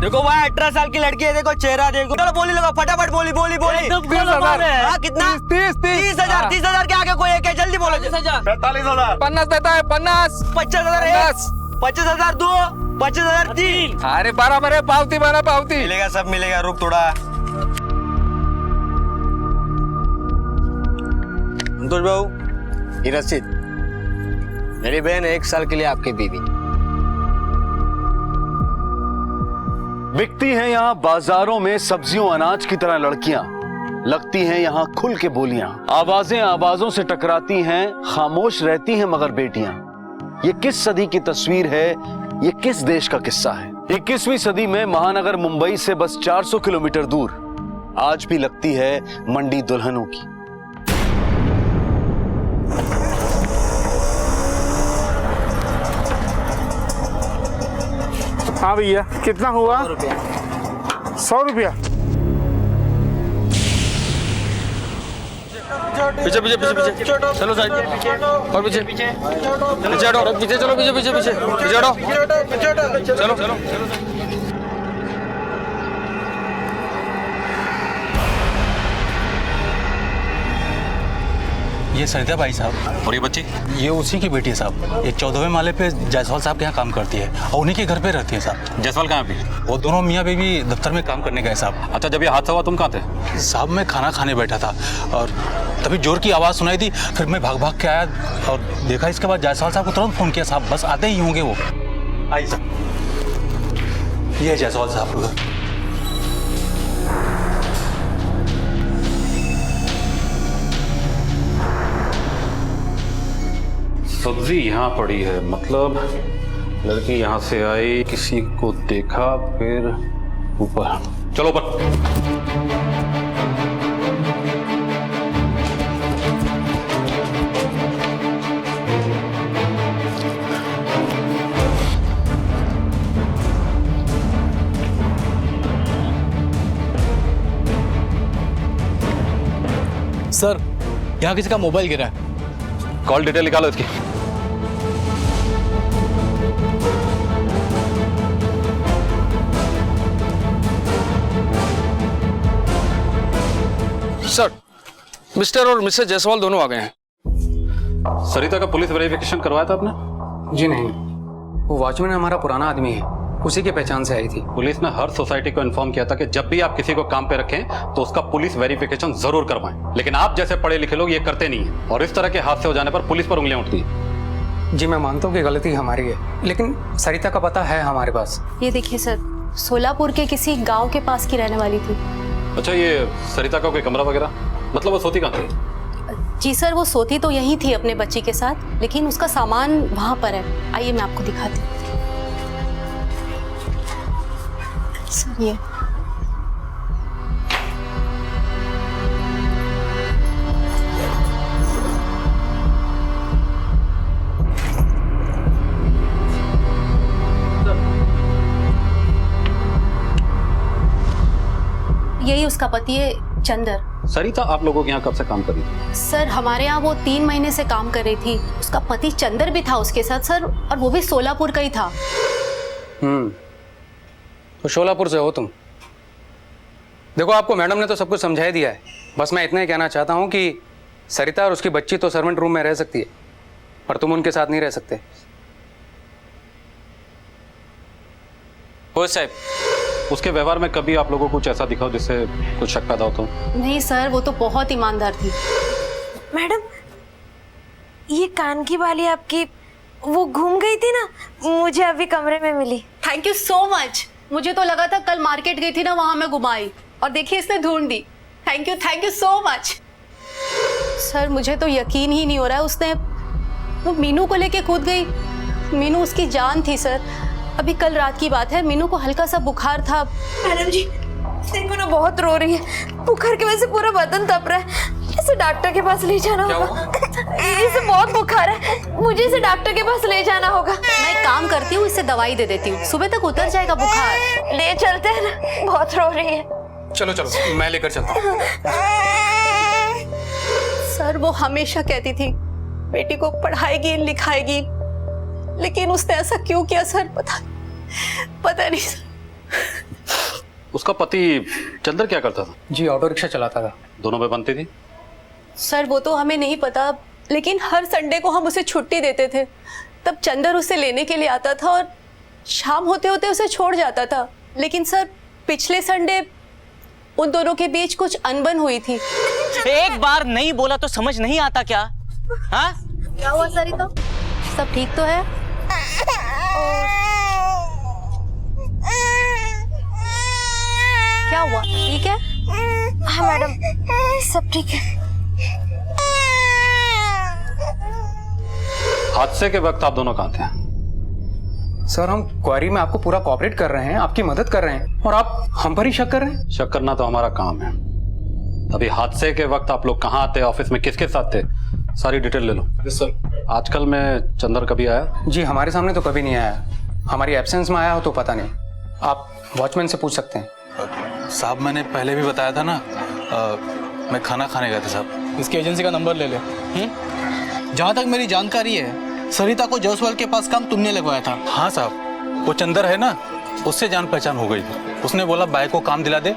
देखो भाई 18 साल की लड़की है, देखो चेहरा देखो। चलो बोली लगा फटाफट, बोली बोली बोली। 30,000। हाँ कितना? 30,000। 30,000 के आगे कोई एक है, जल्दी बोलो। 45,000। 50 देता है, 50। 50,000 एक, 50,000 दो, 50,000 तीन। अरे बराबर है, पावती बना पावती। मिलेगा, सब मिलेगा, रुक थोड़ा। संतोष बाबू, ये रसीद। मेरी बहन 1 साल के लिए आपकी बीवी। बिकती हैं यहाँ बाजारों में सब्जियों अनाज की तरह लड़कियां, लगती हैं यहाँ खुल के बोलियां, आवाजें आवाजों से टकराती हैं, खामोश रहती हैं मगर बेटियां। ये किस सदी की तस्वीर है, ये किस देश का किस्सा है? 21वीं सदी में महानगर मुंबई से बस 400 किलोमीटर दूर आज भी लगती है मंडी दुल्हनों की। हाँ भैया, कितना हुआ? 100 रुपया। पीछे पीछे पीछे पीछे चलो साइड और पीछे पीछे हटो, पीछे चलो, पीछे पीछे पीछे हटो, चलो चलो। ये सरिता बाई साहब और ये बच्ची? ये उसी की बेटी है साहब। ये 14वें माले पे जायसवाल साहब के यहाँ काम करती है और उन्हीं के घर पे रहती है साहब। जायसवाल कहाँ पे? वो दोनों मियाँ बीवी दफ्तर में काम करने गए साहब। अच्छा, जब ये हादसा हुआ तुम कहाँ थे? साहब मैं खाना खाने बैठा था और तभी जोर की आवाज़ सुनाई दी, फिर मैं भाग भाग के आया और देखा। इसके बाद जायसवाल साहब को तुरंत फ़ोन किया साहब, बस आते ही होंगे वो। आइए साहब, ये है जायसवाल साहब। सब्जी यहाँ पड़ी है, मतलब लड़की यहाँ से आई, किसी को देखा, फिर ऊपर। चलो ऊपर। सर, यहाँ किसी का मोबाइल गिरा है। कॉल डिटेल निकालो इसकी। सर, मिस्टर और मिसेस जायसवाल दोनों आ गए हैं। सरिता का पुलिस वेरिफिकेशन करवाया था आपने? जी नहीं, वो वॉचमैन हमारा पुराना आदमी है, उसी की पहचान से आई थी। पुलिस ने हर सोसाइटी को इन्फॉर्म किया था कि जब भी आप किसी को काम पे रखें तो उसका पुलिस वेरिफिकेशन जरूर करवाएं, लेकिन आप जैसे पढ़े लिखे लोग ये करते नहीं हैं और इस तरह के हादसे हो जाने पर पुलिस पर उंगलियां उठती हैं। जी मैं मानता हूँ कि गलती हमारी है, लेकिन सरिता का पता है हमारे पास। ये देखिए सर, सोलापुर के किसी गांव के पास की रहने वाली थी। अच्छा, ये सरिता का कोई कमरा वगैरह, मतलब वो सोती कहाँ थी? जी सर, वो सोती तो यहीं थी अपने बच्ची के साथ, लेकिन उसका सामान वहां पर है। आइए मैं आपको दिखाती हूँ। सर ये यही उसका पति है, चंदर। सरिता आप लोगों के यहाँ कब से काम कर रही थी? सर हमारे यहाँ वो 3 महीने से काम कर रही थी। उसका पति चंदर भी था उसके साथ सर, और वो भी सोलापुर का ही था। तो शोलापुर से हो तुम? देखो, आपको मैडम ने तो सब कुछ समझा दिया है, बस मैं इतना ही कहना चाहता हूँ कि सरिता और उसकी बच्ची तो सर्वेंट रूम में रह सकती है, पर तुम उनके साथ नहीं रह सकते। हो साहब, उसके व्यवहार में कभी आप लोगों को कुछ ऐसा दिखाओ जिससे कुछ शक पैदा हो तो? नहीं सर, वो तो बहुत ईमानदार थी। मैडम, ये कान की बाली आपकी वो घूम गई थी ना, मुझे अभी कमरे में मिली। Thank you so much. मुझे तो लगा था कल मार्केट गई थी ना, वहां मैं घुमाई और देखिए इसने ढूंढ दी। Thank you so much. Sir मुझे तो यकीन ही नहीं हो रहा है, उसने वो मीनू को लेके कूद गई। मीनू उसकी जान थी सर। अभी कल रात की बात है, मीनू को हल्का सा बुखार था। मैडम जी देखो ना, बहुत रो रही है, बुखार की वजह से पूरा बदन तप रहा है। इसे डॉक्टर के पास ले जाना होगा। इसे बहुत बुखार है, मुझे इसे डॉक्टर के पास ले जाना होगा। मैं एक काम करती हूँ, इसे दवाई दे देती हूँ, सुबह तक उतर जाएगा बुखार। ले चलते हैं ना, बहुत रो रही है। चलो चलो, मैं लेकर चलता हूँ। सर वो हमेशा कहती थी बेटी को पढ़ाएगी लिखाएगी, लेकिन उसने ऐसा क्यों किया सर? पता नहीं सर। उसका पति चंदर क्या करता था? जी ऑटो रिक्शा चलाता था। दोनों में बनती थी? सर वो तो हमें नहीं पता, लेकिन हर संडे को हम उसे छुट्टी देते थे। तब चंदर उसे लेने के लिए आता था और शाम होते होते उसे छोड़ जाता था। लेकिन सर पिछले संडे उन दोनों के बीच कुछ अनबन हुई थी। एक बार नहीं बोला तो समझ नहीं आता क्या? हाँ? क्या हुआ सरिता? सब ठीक तो है? क्या हुआ? ठीक है? हाँ मैडम, सब ठीक है। हादसे के वक्त आप दोनों कहाँ थे? सर हम क्वारी में आपको पूरा कोऑपरेट कर रहे हैं, आपकी मदद कर रहे हैं, और आप हम पर ही शक कर रहे हैं। शक करना तो हमारा काम है। अभी हादसे के वक्त आप लोग कहाँ थे, ऑफिस में किसके साथ थे, सारी डिटेल ले लो। सर आजकल में चंदर कभी आया? जी हमारे सामने तो कभी नहीं आया, हमारी एब्सेंस में आया हो तो पता नहीं। आप वॉचमैन से पूछ सकते हैं। साहब मैंने पहले भी बताया था ना, मैं खाना खाने गया था साहब। इसकी एजेंसी का नंबर ले ले। जहाँ तक मेरी जानकारी है, सरिता को जायसवाल के पास काम तुमने लगवाया था। हाँ साहब, वो चंदर है ना, उससे जान पहचान हो गई थी। उसने बोला भाई को काम दिला दे,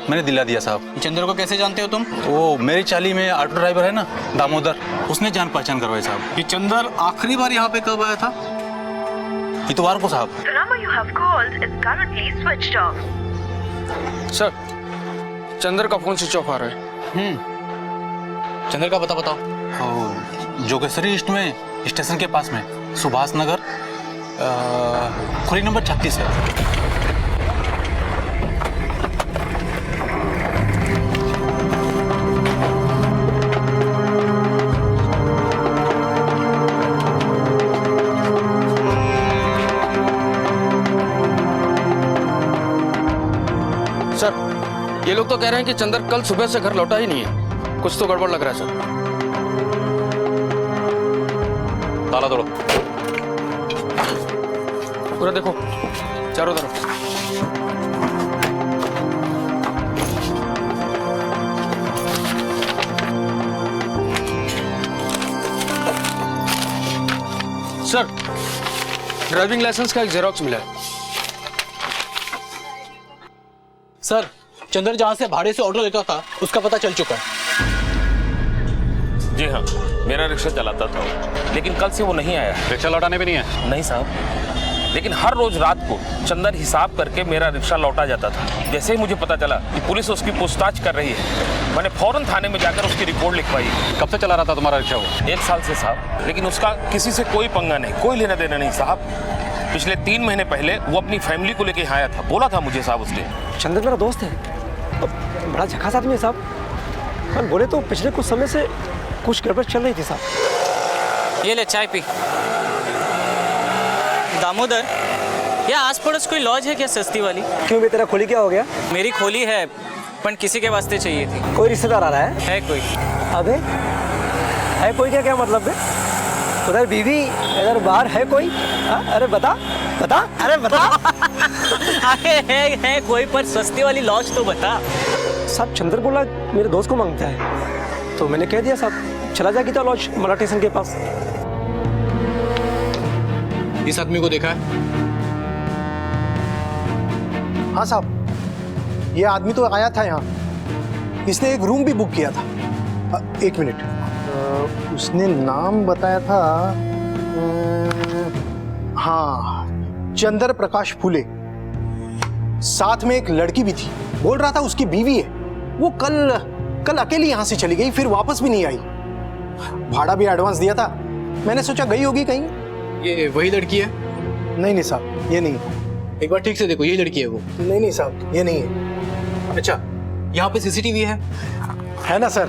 मैंने दिला दिया साहब। चंदर को कैसे जानते हो तुम? वो मेरी चाली में ऑटो ड्राइवर है ना दामोदर, उसने जान पहचान करवाई साहब। ये चंदर आखिरी बार यहाँ पे कब आया था? इतवार को साहब। The number you have called is currently switched off. Sir Chander का फोन स्विच ऑफ आ रहा है। चंदर का पता बताओ। जोगेश्वरी ईस्ट में स्टेशन के पास में सुभाष नगर, खुली नंबर 36 है। सर ये लोग तो कह रहे हैं कि चंदर कल सुबह से घर लौटा ही नहीं है, कुछ तो गड़बड़ लग रहा है सर। ताला तोड़ो। पूरा देखो चारों तरफ। सर ड्राइविंग लाइसेंस का एक जेरॉक्स मिला है। सर चंदर जहाँ से भाड़े से ऑटो लेता था उसका पता चल चुका है। जी हाँ, मेरा रिक्शा चलाता था वो, लेकिन कल से वो नहीं आया। रिक्शा लौटाने भी नहीं है? नहीं साहब, लेकिन हर रोज रात को चंदर हिसाब करके मेरा रिक्शा लौटा जाता था। जैसे ही मुझे पता चला कि पुलिस उसकी पूछताछ कर रही है, मैंने फौरन थाने में जाकर उसकी रिपोर्ट लिखवाई। कब से चला रहा था तुम्हारा रिक्शा वो? 1 साल से साहब, लेकिन उसका किसी से कोई पंगा नहीं, कोई लेना देना नहीं साहब। पिछले 3 महीने पहले वो अपनी फैमिली को लेके यहाँ आया था, बोला था मुझे साहब उसने। चंदर मेरा दोस्त है, बड़ा झकास आदमी है साहब। हम बोले तो पिछले कुछ समय से कुछ गड़बड़ चल रही थी साहब। ये ले चाय पी। दामोदर, या आस पड़ोस कोई लॉज है क्या सस्ती वाली? क्यों बे, तेरा खोली क्या हो गया? मेरी खोली है पर किसी के वास्ते चाहिए थी। कोई रिश्तेदार आ रहा है? है कोई? अबे है कोई क्या मतलब बे? उधर बीवी इधर बाहर है कोई? अरे बता बता, अरे बता। अरे है कोई, पर सस्ती वाली लॉज तो बता। साहब चंदर बोला मेरे दोस्त को मांगता है, तो मैंने कह दिया साहब चला जा गीता लॉज मला स्टेशन के पास। इस आदमी को देखा है? हाँ साहब, ये आदमी तो आया था यहाँ, इसने एक रूम भी बुक किया था। 1 मिनट, उसने नाम बताया था, हाँ चंदर प्रकाश फूले। साथ में एक लड़की भी थी, बोल रहा था उसकी बीवी है। वो कल अकेली यहाँ से चली गई, फिर वापस भी नहीं आई। भाड़ा भी एडवांस दिया था, मैंने सोचा गई होगी कहीं। ये वही लड़की है? नहीं साहब, ये नहीं है। एक बार ठीक से देखो, ये लड़की है वो? नहीं साहब, ये नहीं है। अच्छा, यहाँ पे सीसीटीवी है ना सर?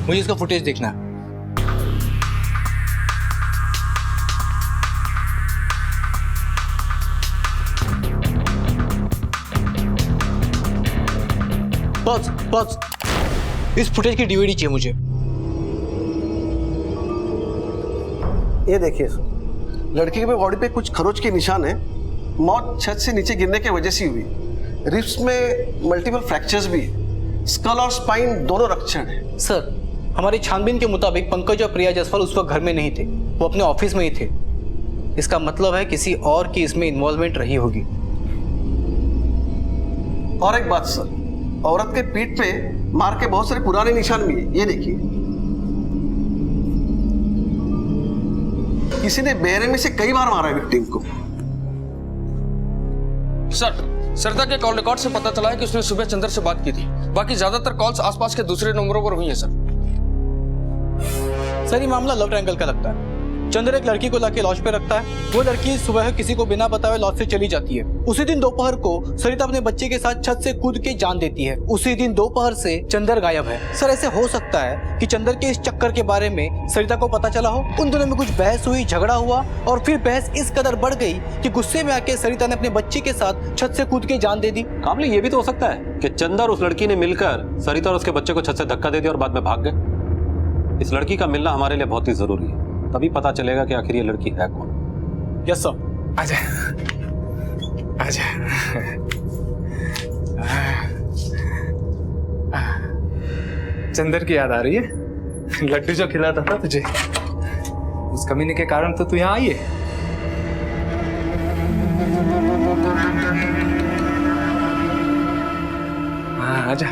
मुझे इसका फुटेज देखना है। बस इस फुटेज की डीवीडी चाहिए मुझे। ये देखिए, लड़की के बॉडी पे कुछ खरोच के निशान है। मौत छत से नीचे गिरने की वजह से हुई। रिब्स में मल्टीपल फ्रैक्चर्स भी है। स्कल और स्पाइन दोनों रक्चर है। सर, हमारी छानबीन के मुताबिक पंकज और प्रिया जायसवाल उस वक्त घर में नहीं थे, वो अपने ऑफिस में ही थे। इसका मतलब है किसी और की इसमें इन्वॉल्वमेंट रही होगी। और एक बात सर, औरत के पीठ पे मार के बहुत सारे पुराने निशान भी है, ये देखिए। किसी ने बेरहमी से कई बार मारा है विक्टिम को। सर, सरिता के कॉल रिकॉर्ड से पता चला है कि उसने सुबह चंदर से बात की थी। बाकी ज्यादातर कॉल्स आसपास के दूसरे नंबरों पर हुई हैं सर। सर, ये मामला लव ट्रायंगल का लगता है। चंदर एक लड़की को लाके लॉज पे रखता है, वो लड़की सुबह किसी को बिना बताए लॉज से चली जाती है। उसी दिन दोपहर को सरिता अपने बच्चे के साथ छत से कूद के जान देती है। उसी दिन दोपहर से चंदर गायब है। सर, ऐसे हो सकता है कि चंदर के इस चक्कर के बारे में सरिता को पता चला हो, उन दोनों में कुछ बहस हुई, झगड़ा हुआ और फिर बहस इस कदर बढ़ गई कि गुस्से में आके सरिता ने अपने बच्चे के साथ छत से कूद के जान दे दी। कामले, ये भी तो हो सकता है कि चंदर उस लड़की ने मिलकर सरिता और उसके बच्चे को छत से धक्का दे दिया और बाद में भाग गए। इस लड़की का मिलना हमारे लिए बहुत ही जरूरी है, तभी पता चलेगा कि आखिर ये लड़की है कौन। Yes sir. आजा आजा। चंदर की याद आ रही है? लड्डू जो खिलाता था तुझे, उस कमीने के कारण तो तू यहाँ आई है। हाँ, आजा।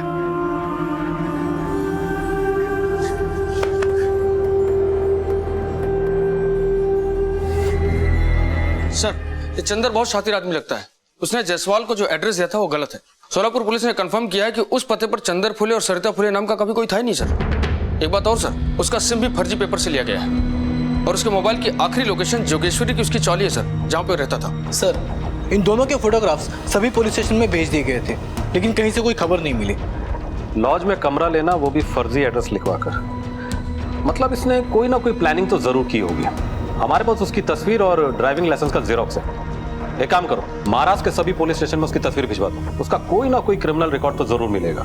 सर, ये चंदर बहुत शातिर आदमी लगता है। उसने जायसवाल को जो एड्रेस दिया था वो गलत है। सोलापुर पुलिस ने कंफर्म किया है कि उस पते पर चंदर फुले और सरिता फुले नाम का कभी कोई था ही नहीं सर। एक बात और सर, उसका सिम भी फर्जी पेपर से लिया गया है और उसके मोबाइल की आखिरी लोकेशन जोगेश्वरी की उसकी चौली है सर, जहाँ पे रहता था। सर, इन दोनों के फोटोग्राफ्स सभी पुलिस स्टेशन में भेज दिए गए थे, लेकिन कहीं से कोई खबर नहीं मिली। लॉज में कमरा लेना, वो भी फर्जी एड्रेस लिखवाकर, मतलब इसने कोई ना कोई प्लानिंग तो जरूर की होगी। हमारे पास उसकी तस्वीर और ड्राइविंग लाइसेंस का जेरोक्स है। एक काम करो, महाराष्ट्र के सभी पुलिस स्टेशन में उसकी तस्वीर भिजवा दो, उसका कोई ना कोई क्रिमिनल रिकॉर्ड तो जरूर मिलेगा।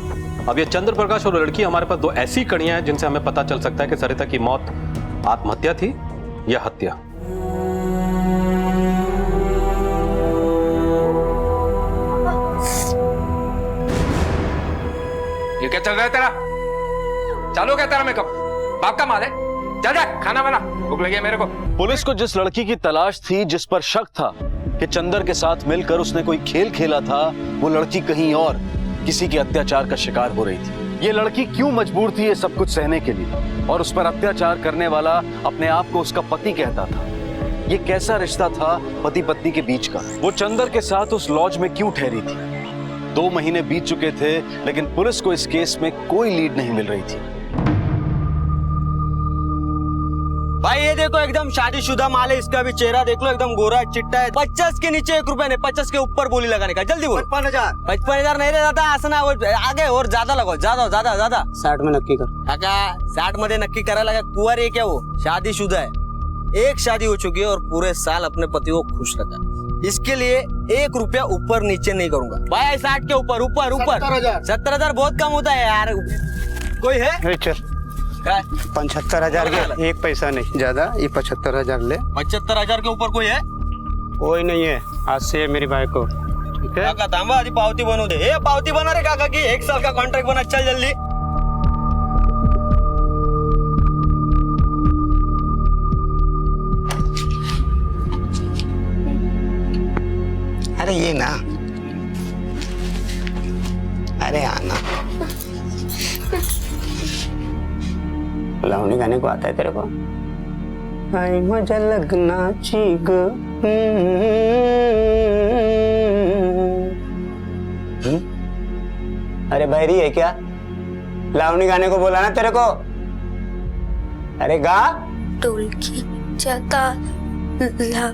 अब ये चंद्र प्रकाश और लड़की, हमारे पास दो ऐसी कड़ियां हैं जिनसे हमें पता चल सकता है कि सरिता की मौत आत्महत्या थी या हत्या। ये क्या चल रहा है तेरा? चालू क्या तेरा मेकअप? बाप का माल है? जा जा, खाना बना, भूख लगी है मेरे को। पुलिस को जिस लड़की की तलाश थी, जिस पर शक था कि चंदर के साथ मिलकर उसने कोई खेल खेला था, वो लड़की कहीं और किसी के अत्याचार का शिकार हो रही थी। ये लड़की क्यों मजबूर थी ये सब कुछ सहने के लिए, और उस पर अत्याचार करने वाला अपने आप को उसका पति कहता था। ये कैसा रिश्ता था पति पत्नी के बीच का? वो चंदर के साथ उस लॉज में क्यों ठहरी थी? 2 महीने बीत चुके थे, लेकिन पुलिस को इस केस में कोई लीड नहीं मिल रही थी। भाई ये देखो, एकदम शादीशुदा माल है, इसका भी चेहरा देख लो, एकदम गोरा चिट्टा है। 50 के नीचे 1 रुपया नहीं, 50 के ऊपर बोली लगाने का। जल्दी बोल। 55,000 नहीं रहता आसना, आगे और ज्यादा लगाओ, ज्यादा ज्यादा ज्यादा। 60 में नक्की कर। काका 60 मध्ये नक्की करायला लगा? कुंवारी है क्या वो? शादीशुदा है, 1 शादी हो चुकी है और पूरे साल अपने पति को खुश रखा। इसके लिए 1 रुपया ऊपर नीचे नहीं करूंगा भाई। 60 के ऊपर ऊपर ऊपर 70,000 बहुत कम होता है यार। कोई है? 75,000 के 1 पैसा नहीं ज्यादा, ये 75,000 ले। 75,000 के ऊपर कोई है? कोई नहीं है, आज से मेरी भाई को। ठीक है काका थांबा, आधी पावती बनवू दे। ए पावती बना रे काका की, 1 साल का कॉन्ट्रैक्ट बना, चल जल्दी। अरे ये ना, अरे आना। लावणी गाने को आता है तेरे को? आई मजा लग्नाची ग। अरे बहरी है क्या? लावणी गाने को बोला ना तेरे को? अरे गा। ढोलकीच्या तालावर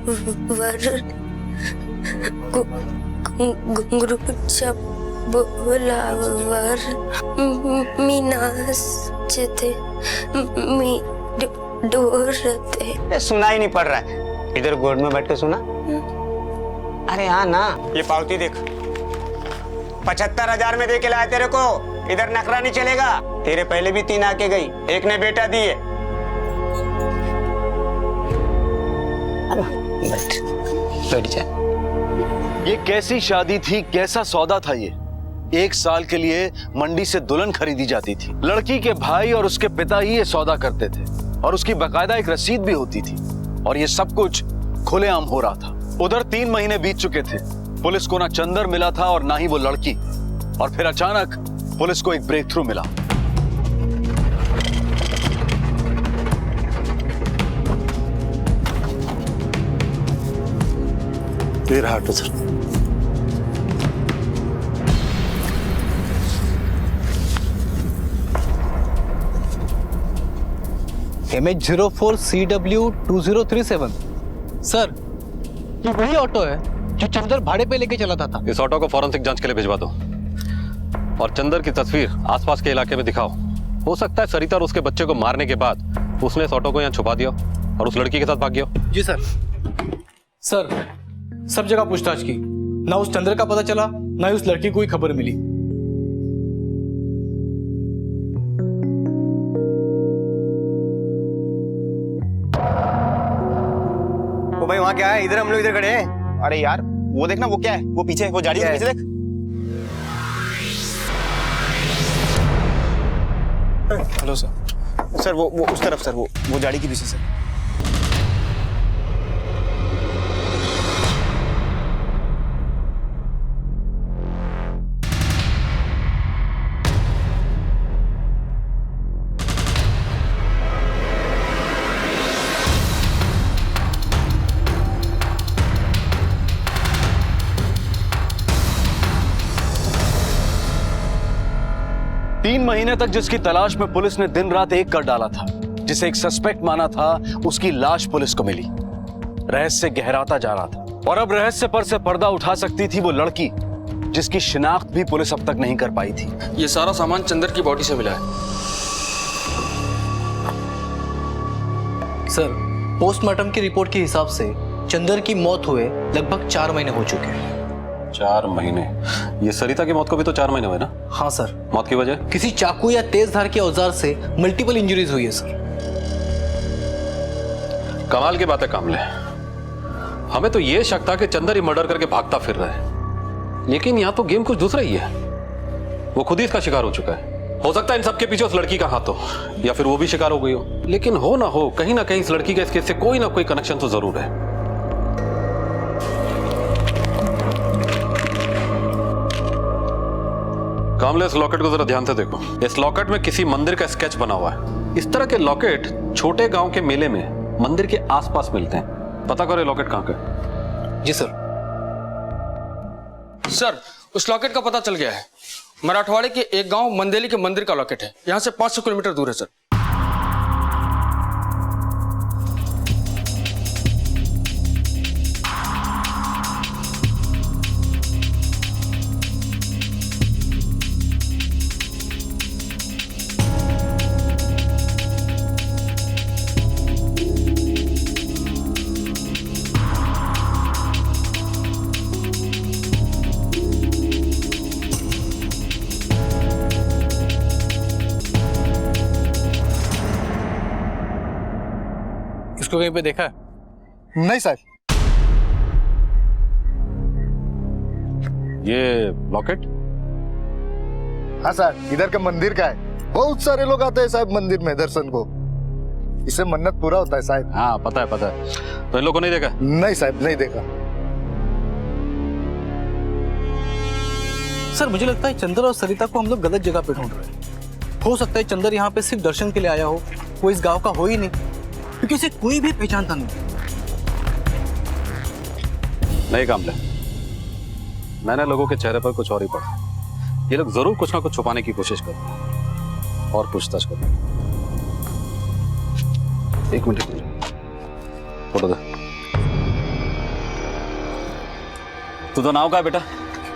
घुंगरूच्या बोलावर मी नाचते, मी डोरते। सुनाई नहीं पड़ रहा है, इधर गोद में बैठ के सुना। अरे हाँ ना, ये पावती देख, 75,000 में दे के लाया तेरे को। इधर नखरा नहीं चलेगा। तेरे पहले भी 3 आके गई, एक ने बेटा दिए। बैठ जा। ये कैसी शादी थी, कैसा सौदा था ये? 1 साल के लिए मंडी से दुल्हन खरीदी जाती थी। लड़की के भाई और उसके पिता ही ये सौदा करते थे और उसकी बाकायदा एक रसीद भी होती थी, और ये सब कुछ खुलेआम हो रहा था। उधर 3 महीने बीत चुके थे, पुलिस को ना चंदर मिला था और ना ही वो लड़की। और फिर अचानक पुलिस को एक ब्रेक थ्रू मिला। ये रहा ऑटो सर। MH04CW2037 सर, ये वही ऑटो है जो चंदर भाड़े पे लेके चला था। इस ऑटो को फॉरेंसिक जांच के लिए भिजवा दो और चंदर की तस्वीर आसपास के इलाके में दिखाओ। हो सकता है सरिता और उसके बच्चे को मारने के बाद उसने इस ऑटो को यहाँ छुपा दिया और उस लड़की के साथ भाग गया। जी सर। सर, सब जगह पूछताछ की, ना उस चंदर का पता चला, ना ही उस लड़की को कोई खबर मिली। ओ भाई, वहाँ क्या है? इधर हम लोग इधर खड़े हैं। अरे यार, वो देखना, वो क्या है? वो पीछे, वो गाड़ी के पीछे देख। Hello sir. सर वो उस तरफ सर, वो गाड़ी के पीछे सर। तीन महीने तक जिसकी तलाश में पुलिस ने दिन रात एक कर डाला था, जिसे एक सस्पेक्ट माना था, उसकी लाश पुलिस को मिली। रहस्य गहराता जा रहा था और अब रहस्य पर से पर्दा उठा सकती थी वो लड़की जिसकी शिनाख्त भी पुलिस अब तक नहीं कर पाई थी। ये सारा सामान चंदर की बॉडी से मिला है। सर, पोस्टमार्टम की रिपोर्ट के हिसाब से चंदर की मौत हुए लगभग 4 महीने हो चुके हैं। 4 महीने? ये सरिता की मौत को भी तो 4 महीने हुए ना? हाँ सर। मौत की वजह? किसी चाकू या तेज धार के औजार से मल्टीपल इंजरीज हुई है सर। कमाल की बात है कामले, हमें तो ये शक था कि चंदर ही मर्डर करके भागता फिर रहा है, लेकिन यहाँ तो गेम कुछ दूसरा ही है। वो खुद ही इसका शिकार हो चुका है। हो सकता है इन सबके पीछे उस लड़की का हाथ हो, या फिर वो भी शिकार हो गई हो, लेकिन हो ना हो, कहीं ना कहीं इस लड़की का इस केस से कोई ना कोई कनेक्शन तो जरूर है। कामले, इस लॉकेट को जरा ध्यान से देखो। इस लॉकेट में किसी मंदिर का स्केच बना हुआ है। इस तरह के लॉकेट छोटे गांव के मेले में मंदिर के आसपास मिलते हैं। पता करो ये लॉकेट कहां का है। जी सर। सर, उस लॉकेट का पता चल गया है। मराठवाड़े के एक गांव मंदेली के मंदिर का लॉकेट है। यहां से 500 किलोमीटर दूर है सर। इसको कहीं पे देखा है? नहीं सर। ये लॉकेट? हाँ सर, इधर का मंदिर का है। बहुत सारे लोग आते हैं साहब मंदिर में दर्शन को। इससे मन्नत पूरा होता है साहब। हाँ पता है पता है। तो इन लोगों ने नहीं देखा? नहीं साहब, नहीं देखा। सर, मुझे लगता है चंदर और सरिता को हम लोग गलत जगह पे ढूंढ रहे हैं। हो सकता है चंदर यहाँ पे सिर्फ दर्शन के लिए आया हो, वो इस गांव का हो ही नहीं, क्योंकि इसे कोई भी पहचानता नहीं कामले, मैंने लोगों के चेहरे पर कुछ और ही पढ़ा। ये लोग जरूर कुछ ना कुछ छुपाने की कोशिश कर रहे हैं और पूछताछ कर रहे हैं। एक मिनट, फोटो दे। तुझं नाव काय बेटा?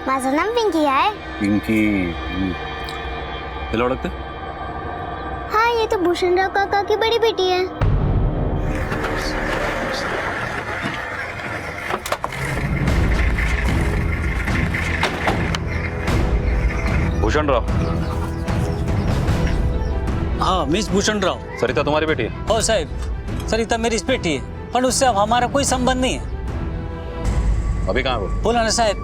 माझं नाम पिंकी आहे। पिंकी? तिला ओळखते? हाँ, ये तो भूषणराव काका की बड़ी बेटी है। भूषणराव? हाँ, मिस भूषणराव। सरिता तुम्हारी बेटी है? हो साहब, सरिता मेरी बेटी है, पर उससे अब हमारा कोई संबंध नहीं है। अभी कहाँ है वो? बोला ना साहब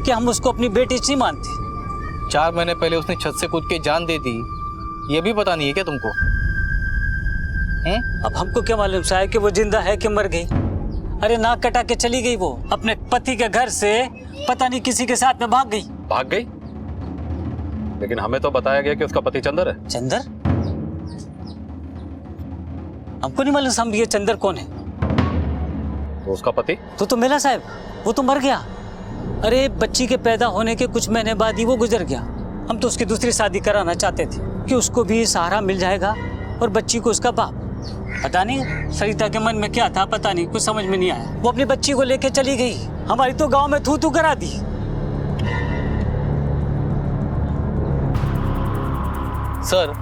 कि हम उसको अपनी बेटी नहीं मानते। 4 महीने पहले उसने छत से कूद के जान दे दी, ये भी पता नहीं है क्या तुमको? अब हमको क्या मालूम साहब कि वो जिंदा है कि मर गई। अरे नाक कटा के चली गई वो अपने पति के घर से, पता नहीं किसी के साथ में भाग गई। भाग गई? लेकिन हमें तो बताया गया कि उसका पति चंदर है। चंदर? हमको नहीं मालूम साहब ये चंदर कौन है। तो उसका पति तो मिला साहब, वो तो मर गया। अरे बच्ची के पैदा होने के कुछ महीने बाद ही वो गुजर गया। हम तो उसकी दूसरी शादी कराना चाहते थे कि उसको भी सहारा मिल जाएगा और बच्ची को उसका बाप। पता नहीं सरिता के मन में क्या था, पता नहीं, कुछ समझ में नहीं आया। वो अपनी बच्ची को लेके चली गई, हमारी तो गांव में थू थू करा दी। सर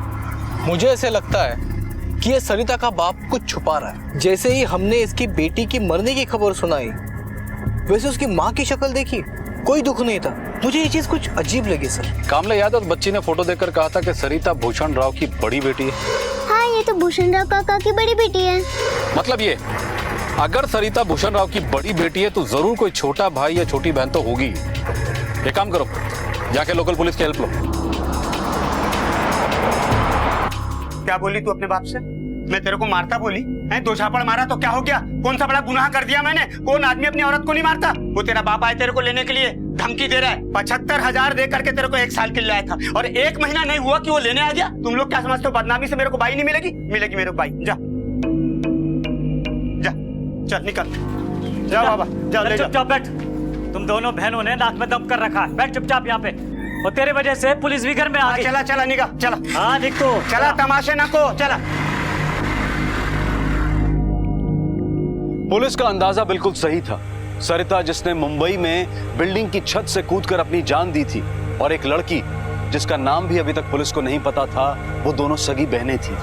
मुझे ऐसे लगता है कि ये सरिता का बाप कुछ छुपा रहा है। जैसे ही हमने इसकी बेटी की मरने की खबर सुनाई, वैसे उसकी माँ की शक्ल देखी, कोई दुख नहीं था। मुझे ये चीज कुछ अजीब लगी सर। कामले, याद है उस बच्ची ने फोटो देखकर कहा था कि सरिता भूषण राव की बड़ी बेटी है। हाँ, ये तो भूषण राव काका की बड़ी बेटी है। मतलब ये, अगर सरिता भूषण राव की बड़ी बेटी है तो जरूर कोई छोटा भाई या छोटी बहन तो होगी। एक काम करो, जाके लोकल पुलिस की हेल्प लो। क्या बोली तू अपने बाप से? मैं तेरे को मारता बोली है? 2 झापड़ मारा तो क्या हो गया? कौन सा बड़ा गुनाह कर दिया मैंने? कौन आदमी अपनी औरत को नहीं मारता? वो तेरा बाप आए तेरे को लेने के लिए, धमकी दे रहा है। 75,000 दे करके तेरे को 1 साल के लिए आया था और 1 महीना नहीं हुआ कि वो लेने आ गया। तुम लोग क्या समझते हो बदनामी से मेरे को बाई नहीं मिलेगी? मिलेगी मेरे को बाई। जा जा, चल निकल, जाओ बाबा, जाओ ले जाओ। चुपचाप बैठ। तुम दोनों बहनों ने नाक में दम कर रखा है। बैठ चुपचाप यहाँ पे। और तेरे वजह से पुलिस भी घर में आ गई। चला चला निकाल, चला। हाँ देख तो, चला, तमाशे ना को, चला। पुलिस का अंदाजा बिल्कुल सही था। सरिता जिसने मुंबई में बिल्डिंग की छत से कूदकर अपनी जान दी थी, और एक लड़की जिसका नाम भी अभी तक पुलिस को नहीं पता था, वो दोनों सगी बहनें थी।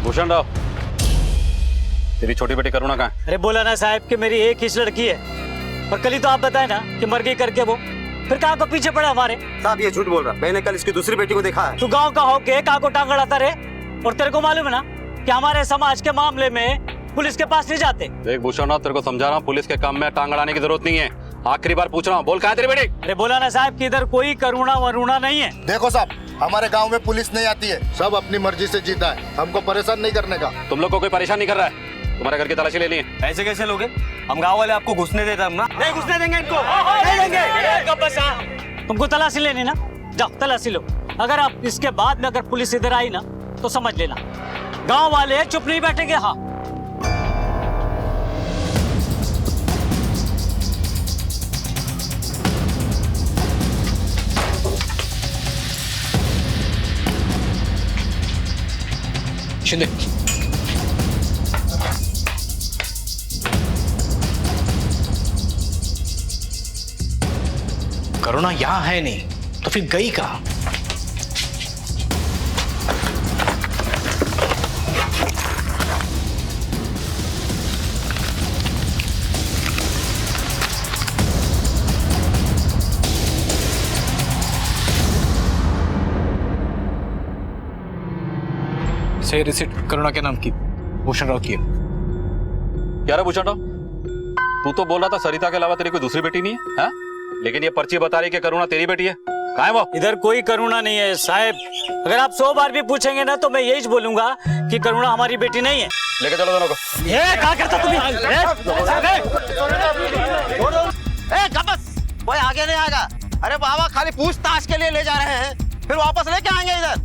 भूषण राव, तेरी छोटी बेटी करुणा कहाँ है? अरे बोला ना साहब कि मेरी एक ही लड़की है, और कल ही तो आप बताए ना कि मर गई करके वो, फिर कहाँ को पीछे पड़ा हमारे। साहब ये झूठ बोल रहा, मैंने कल इसकी दूसरी बेटी को देखा है। तू गांव का होके कहाँ को टांग अड़ाता रे? और तेरे को मालूम है ना कि हमारे समाज के मामले में पुलिस के पास नहीं जाते। देख भूषण राव, तेरे को समझा रहा हूँ, पुलिस के काम में टांग अड़ाने की जरूरत नहीं है। आखिरी बार पूछ रहा हूँ, बोल कहाँ है तेरी बेटी? अरे बोला ना साहब कि इधर कोई करुणा वरुणा नहीं है। देखो साहब, हमारे गांव में पुलिस नहीं आती है, सब अपनी मर्जी से जीता है, हमको परेशान नहीं करने का। तुम लोग को कोई परेशान नहीं कर रहा है? तुम्हारे घर की तलाशी लेनी है। ऐसे कैसे लोगे? हम गांव वाले आपको घुसने देते हम ना? नहीं घुसने देंगे इनको, नहीं देंगे। तुमको तलाशी लेनी ना, जाओ तलाशी लो। अगर आप इसके बाद में अगर पुलिस इधर आई ना तो समझ लेना गांव वाले चुप नहीं बैठेंगे। हाँ, शिंदे, करुणा यहां है नहीं तो फिर गई कहां? से रिसिप्ट करुणा के नाम की, भूषण राव की है। क्या रहा भूषण राव, तू तो बोल रहा था सरिता के अलावा तेरी कोई दूसरी बेटी नहीं है, हाँ? लेकिन ये पर्ची बता रही कि करुणा तेरी बेटी है। कहाँ है वो? इधर कोई करुणा नहीं है साहब। अगर आप 100 बार भी पूछेंगे ना तो मैं यही बोलूंगा कि करुणा हमारी बेटी नहीं है। लेके चलो दोनों को। ये क्या करता तुम? कोई आगे नहीं आएगा। अरे बाबा खाली पूछताछ के लिए ले जा रहे हैं, फिर वापस लेके आएंगे इधर।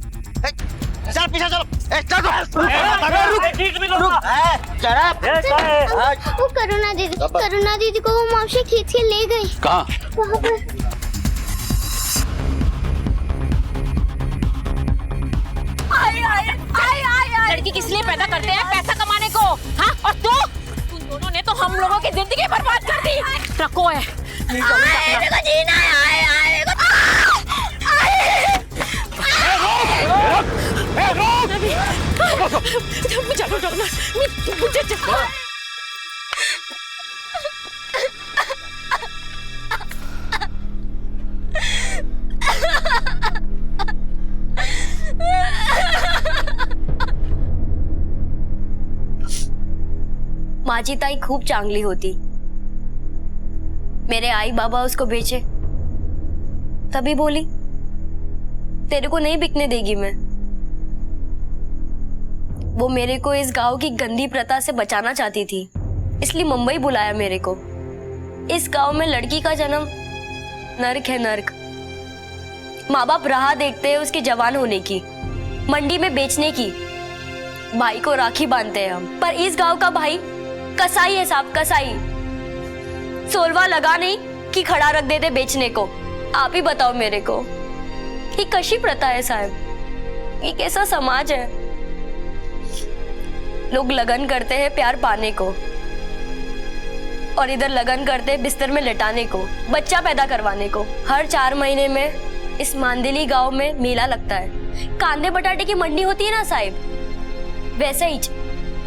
चल पीछे चलो। वो करुणा दीदी को वो मौसी खींच के ले गई। कहाँ? वहाँ पर। लड़की किस लिए पैदा करते हैं? पैसा कमाने को। हाँ, और तुम दोनों ने तो हम लोगों की जिंदगी बर्बाद कर दी। ट्रको है, मेरे को जीना है। चलो डॉक्टर, मुझे माझी ताई खूप चांगली होती। मेरे आई बाबा उसको बेचे, तभी बोली तेरे को नहीं बिकने देगी मैं। वो मेरे को इस गांव की गंदी प्रथा से बचाना चाहती थी, इसलिए मुंबई बुलाया मेरे को। इस गांव में लड़की का जन्म नर्क है, नर्क। माँ बाप राह देखते हैं उसके जवान होने की, मंडी में बेचने की। भाई को राखी बांधते हैं हम, पर इस गांव का भाई कसाई है साहब, कसाई। सोलवा लगा नहीं कि खड़ा रख देते बेचने को। आप ही बताओ मेरे को, ये कशी प्रथा है साहब? ये कैसा समाज है? लोग लगन करते हैं प्यार पाने को, और इधर लगन करते हैं बिस्तर में लेटाने को, बच्चा पैदा करवाने को। हर 4 महीने में इस मांदेली गांव में मेला लगता है। कांदे बटाटे की मंडी होती है ना साहिब, वैसे ही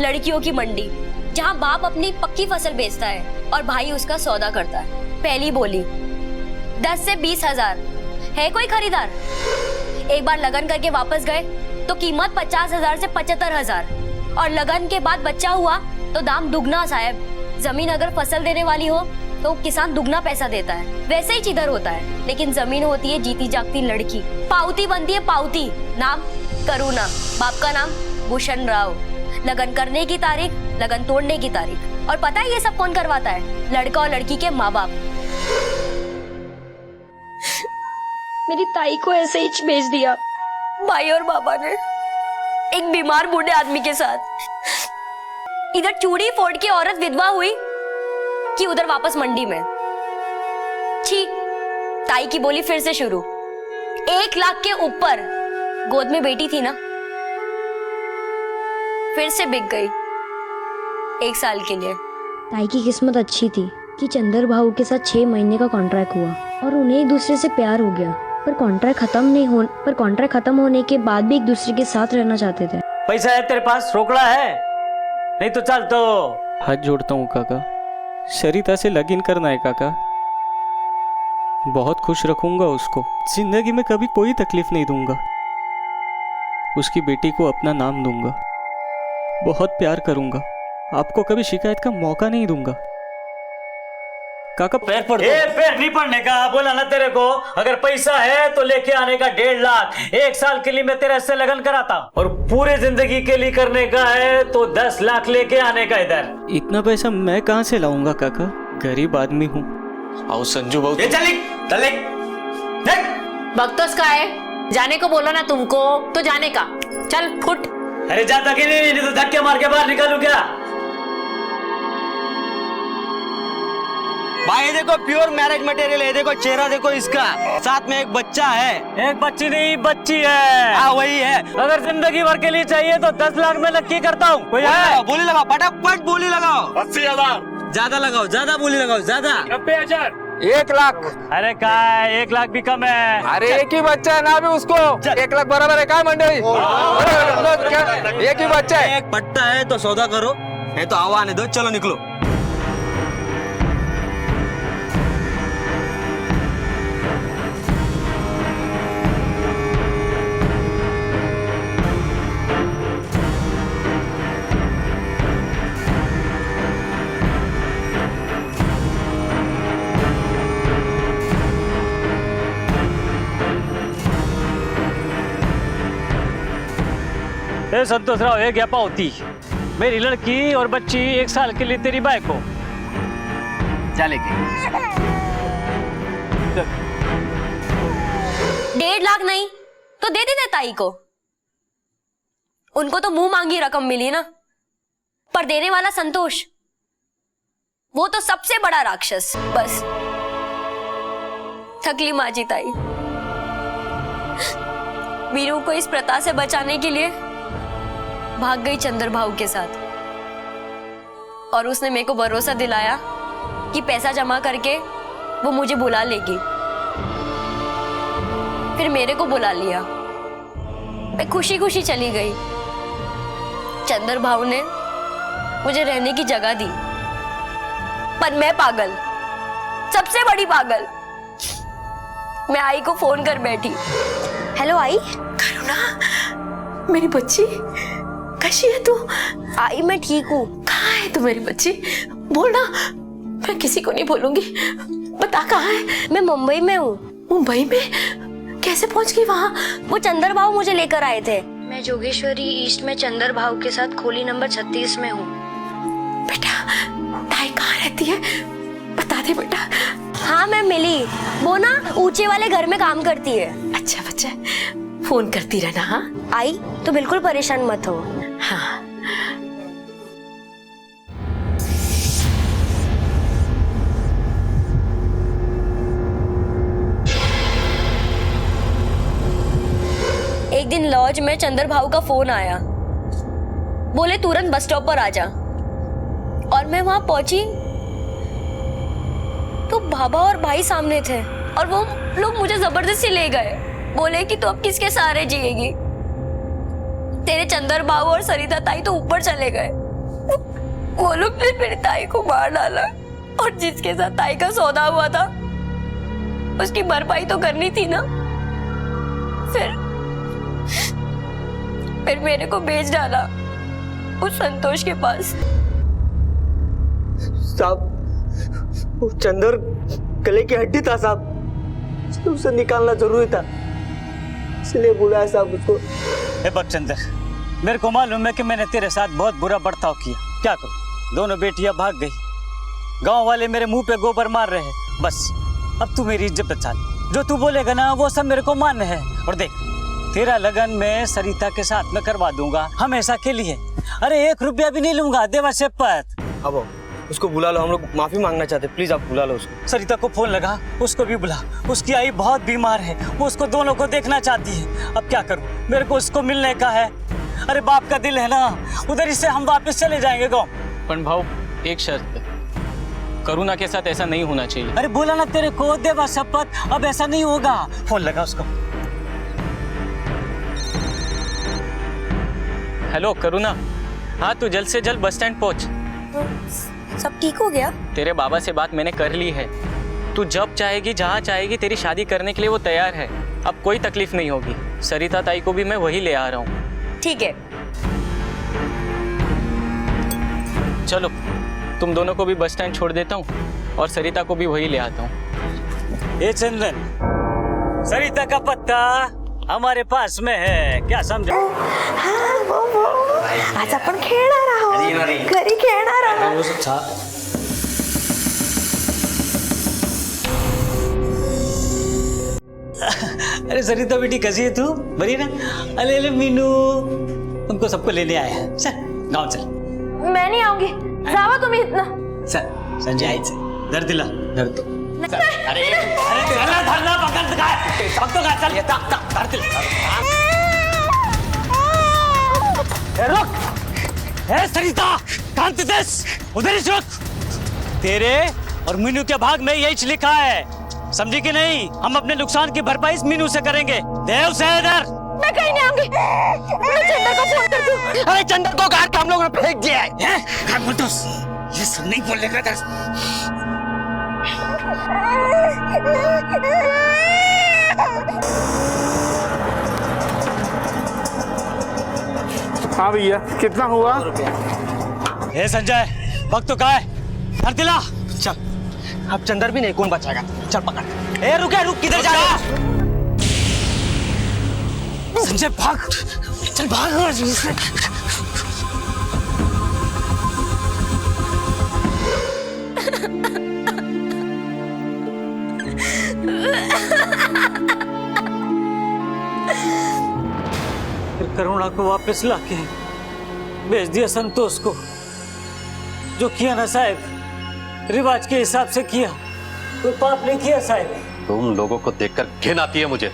लड़कियों की मंडी, जहां बाप अपनी पक्की फसल बेचता है और भाई उसका सौदा करता है। पहली बोली 10 से 20 हजार। है कोई खरीदार? एक बार लगन करके वापस गए तो कीमत 50 हजार से 75 हजार, और लगन के बाद बच्चा हुआ तो दाम दुगना साहब। जमीन अगर फसल देने वाली हो तो किसान दुगना पैसा देता है। वैसे ही इधर होता है, लेकिन जमीन होती है जीती जागती लड़की। पाउती बनती है पाउती, नाम करुणा, बाप का नाम भूषण राव। लगन करने की तारीख, लगन तोड़ने की तारीख। और पता है ये सब कौन करवाता है? लड़का और लड़की के माँ बाप। मेरी ताई को ऐसे ही भेज दिया भाई और बाबा ने, एक बीमार बूढ़े आदमी के साथ। इधर चूड़ी फोड़ के औरत विधवा हुई कि उधर वापस मंडी में। छी, ताई की बोली फिर से शुरू। 1 लाख के ऊपर। गोद में बेटी थी ना, फिर से बिक गई 1 साल के लिए। ताई की किस्मत अच्छी थी कि चंदर भाऊ के साथ 6 महीने का कॉन्ट्रैक्ट हुआ और उन्हें एक दूसरे से प्यार हो गया। पर कॉन्ट्रैक्ट खत्म होने के बाद भी एक दूसरे के साथ रहना चाहते थे। पैसा है तेरे पास? रोकड़ा है? नहीं तो चल। तो हाथ जोड़ता हूँ काका, सरिता से लगन करना है काका। बहुत खुश रखूंगा उसको, जिंदगी में कभी कोई तकलीफ नहीं दूंगा। उसकी बेटी को अपना नाम दूंगा, बहुत प्यार करूंगा, आपको कभी शिकायत का मौका नहीं दूंगा। काका पैर पड़। पैर नहीं पड़ने का बोला ना तेरे को। अगर पैसा है तो लेके आने का 1.5 लाख। 1 साल के लिए मैं तेरे से लगन कराता, और पूरे जिंदगी के लिए करने का है तो 10 लाख लेके आने का। इधर इतना पैसा मैं कहाँ से लाऊंगा काका, गरीब आदमी हूँ। आओ संजू बहुत बकतोस का है, जाने को बोलो ना तुमको तो जाने का। चल फुट। अरे जाता कि नहीं तो धक्के मार के बाहर निकालू क्या? भाई ये देखो प्योर मैरिज मटेरियल है, देखो चेहरा देखो इसका, साथ में एक बच्चा है। एक बच्ची नहीं, बच्ची है। हाँ वही है। अगर जिंदगी भर के लिए चाहिए तो 10 लाख में नक्की करता हूँ। बोली लगाओ, फटाफट बोली लगाओ। 80,000। ज्यादा लगाओ, ज्यादा बोली लगाओ, ज्यादा। 90,000। 1 लाख। अरे क्या 1 लाख भी कम है। अरे एक ही बच्चा है ना अभी उसको। 1 लाख बराबर है क्या मंडली? एक ही बच्चा है। एक पट्टा है तो सौदा करो, नहीं तो आवा आने दो। चलो निकलो। संतोष राव, एक गैपा होती मेरी लड़की और बच्ची 1 साल के लिए तेरी बाइक को चलेगी। 1.5 लाख नहीं तो दे देते ताई को। उनको तो मुंह मांगी रकम मिली ना, पर देने वाला संतोष, वो तो सबसे बड़ा राक्षस। बस थकली माजी ताई। वीरू को इस प्रथा से बचाने के लिए भाग गई चंदर भाऊ के साथ, और उसने मेरे को भरोसा दिलाया कि पैसा जमा करके वो मुझे बुला लेगी। फिर मेरे को बुला लिया, मैं खुशी खुशी चली गई। चंदर भाऊ ने मुझे रहने की जगह दी, पर मैं पागल, सबसे बड़ी पागल। मैं आई को फोन कर बैठी। हेलो आई। करुणा, मेरी बच्ची कैसी है तू? आई मैं ठीक हूँ। कहाँ है है तू मेरी बच्ची? बोल ना, मैं किसी को नहीं बोलूंगी। बता कहाँ है? मैं मुंबई में हूँ। मुंबई में? कैसे पहुँच गई वहाँ? वो चंदर भाऊ मुझे लेकर आए थे। मैं जोगेश्वरी ईस्ट में चंदर भाऊ के साथ खोली नंबर 36 में हूँ। बेटा ताई कहाँ रहती है? बता दे बेटा। हाँ मैं मिली, वो ना ऊंचे वाले घर में काम करती है। अच्छा बच्चा, फोन करती रहना। हाँ आई तो बिल्कुल परेशान मत हो। हाँ एक दिन लॉज में चंदर भाऊ का फोन आया, बोले तुरंत बस स्टॉप पर आ जा। और मैं वहां पहुंची तो बाबा और भाई सामने थे और वो लोग मुझे जबरदस्ती ले गए। बोले कि तू अब किसके सहारे जिएगी, तेरे चंदर भाऊ और सरिता ताई तो ऊपर चले गए। वो लोग ने मेरी ताई को मार डाला और जिसके साथ ताई का सौदा हुआ था उसकी भरपाई तो करनी थी ना। फिर मेरे को भेज डाला उस संतोष के पास। साहब वो चंदर गले की हड्डी था साहब, उसे निकालना जरूरी था, इसलिए बुलाया साहब उसको। हे बकचंदर, मेरे को मालूम है कि मैंने तेरे साथ बहुत बुरा बर्ताव किया। क्या करूं, दोनों बेटियां भाग गई, गांव वाले मेरे मुंह पे गोबर मार रहे हैं। बस अब तू मेरी इज्जत बचा ले, जो तू बोलेगा ना वो सब मेरे को मान्य है। और देख, तेरा लगन मैं सरिता के साथ में करवा दूंगा, हमेशा के लिए। अरे 1 रुपया भी नहीं लूंगा, देवा शपथ। अब उसको बुला लो, हम लोग माफी मांगना चाहते, प्लीज आप बुला लो उसको। सरिता को फोन लगा, उसको भी बुला। उसकी आई बहुत बीमार है, वो उसको दोनों को देखना चाहती है। अब क्या करूं, मेरे को उसको मिलने का है। अरे बाप का दिल है ना, उधर से हम वापस चले जाएंगे गाँव। पण भाव एक शर्त, करुणा के साथ ऐसा नहीं होना चाहिए। अरे बोला ना तेरे को, देवा शपथ, अब ऐसा नहीं होगा। फोन लगा उसको। हेलो करुणा, हाँ तू जल्द से जल्द बस स्टैंड पहुंच। सब ठीक हो गया? तेरे बाबा से बात मैंने कर ली है, तू जब चाहेगी जहाँ चाहेगी तेरी शादी करने के लिए वो तैयार है। अब कोई तकलीफ नहीं होगी। सरिता ताई को भी मैं वही ले आ रहा हूँ। ठीक है चलो, तुम दोनों को भी बस स्टैंड छोड़ देता हूँ और सरिता को भी वही ले आता हूँ। ये चंदन, सरिता का पत्ता हमारे पास में है, क्या समझा? आज आपण खेळणार आहोत, घरी खेळणार आहोत। अरे सरिता बेटी कैसी है तू, बड़ी ना? अरे अरे मीनू, तुमको सबको लेने आया है। चल गाँव चल। मैं नहीं आऊंगी, जावा तुम्ही इथनं। चल संजय आयचं, धर दिला, धर तो। अरे चला धरना पकड़ काय, पकड़ काय, चल धर दिला। रुक, हे सरिता, कांति देश, उधर ही रुक। तेरे और मीनू के भाग में यही लिखा है, समझी कि नहीं? हम अपने नुकसान की भरपाई इस मीनू से करेंगे। देव से इधर। मैं कहीं नहीं आऊंगी, मैं चंदर को फोन करती हूँ। अरे चंदर को घर का हम लोगों ने फेंक दिया है। क्या बोलते हो? ये सब नहीं बोलेगा दस। हाँ भैया, कितना हुआ? हे संजय, वक्त तो का है, धर दिला। चल, अब चंदर भी नहीं, कौन बचाएगा? चल पकड़। ए रुक, किधर जा रहा? संजय भाग, चल भाग। करुणा को वापस लाके भेज दिया संतोष को। जो किया ना साहब, रिवाज के हिसाब से किया, कोई पाप नहीं किया साहब। तुम लोगों को देखकर घिन आती है मुझे।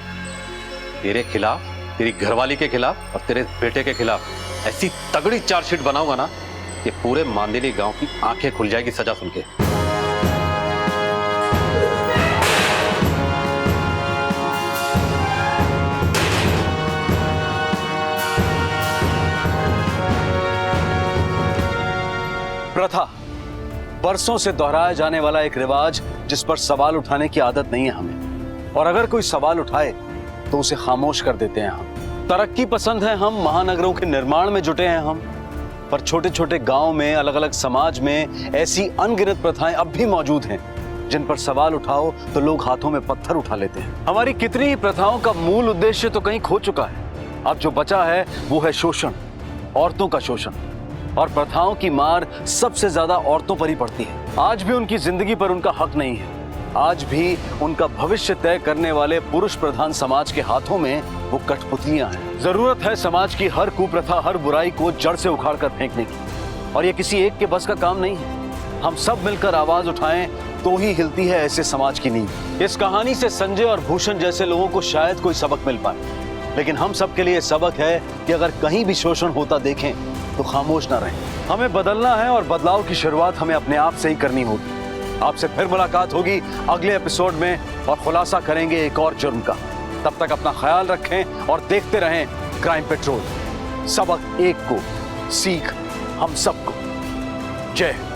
तेरे खिलाफ, तेरी घरवाली के खिलाफ और तेरे बेटे के खिलाफ ऐसी तगड़ी चार्जशीट बनाऊंगा ना कि पूरे मांदेली गांव की आंखें खुल जाएगी सजा सुन के। प्रथा, बरसों से दोहराया जाने वाला एक रिवाज जिस पर सवाल उठाने की आदत नहीं है हमें, और अगर कोई सवाल उठाए तो उसे खामोश कर देते हैं हम। तरक्की पसंद है हम, महानगरों के निर्माण में जुटे हैं हम, पर छोटे छोटे गांव में, अलग अलग समाज में ऐसी अनगिनत प्रथाएं अब भी मौजूद हैं जिन पर सवाल उठाओ तो लोग हाथों में पत्थर उठा लेते हैं। हमारी कितनी ही प्रथाओं का मूल उद्देश्य तो कहीं खो चुका है। अब जो बचा है वो है शोषण, औरतों का शोषण। और प्रथाओं की मार सबसे ज्यादा औरतों पर ही पड़ती है। आज भी उनकी जिंदगी पर उनका हक नहीं है। आज भी उनका भविष्य तय करने वाले पुरुष प्रधान समाज के हाथों में वो कठपुतलियां हैं। जरूरत है समाज की हर कुप्रथा, हर बुराई को जड़ से उखाड़ कर फेंकने की। और ये किसी एक के बस का काम नहीं है। हम सब मिलकर आवाज उठाएं तो ही हिलती है ऐसे समाज की नींव। इस कहानी से संजय और भूषण जैसे लोगों को शायद कोई सबक मिल पाए, लेकिन हम सब के लिए सबक है कि अगर कहीं भी शोषण होता देखें तो खामोश ना रहें। हमें बदलना है और बदलाव की शुरुआत हमें अपने आप से ही करनी होगी। आपसे फिर मुलाकात होगी अगले एपिसोड में और खुलासा करेंगे एक और जुर्म का। तब तक अपना ख्याल रखें और देखते रहें क्राइम पेट्रोल। सबक एक को, सीख हम सबको। जय हिंद।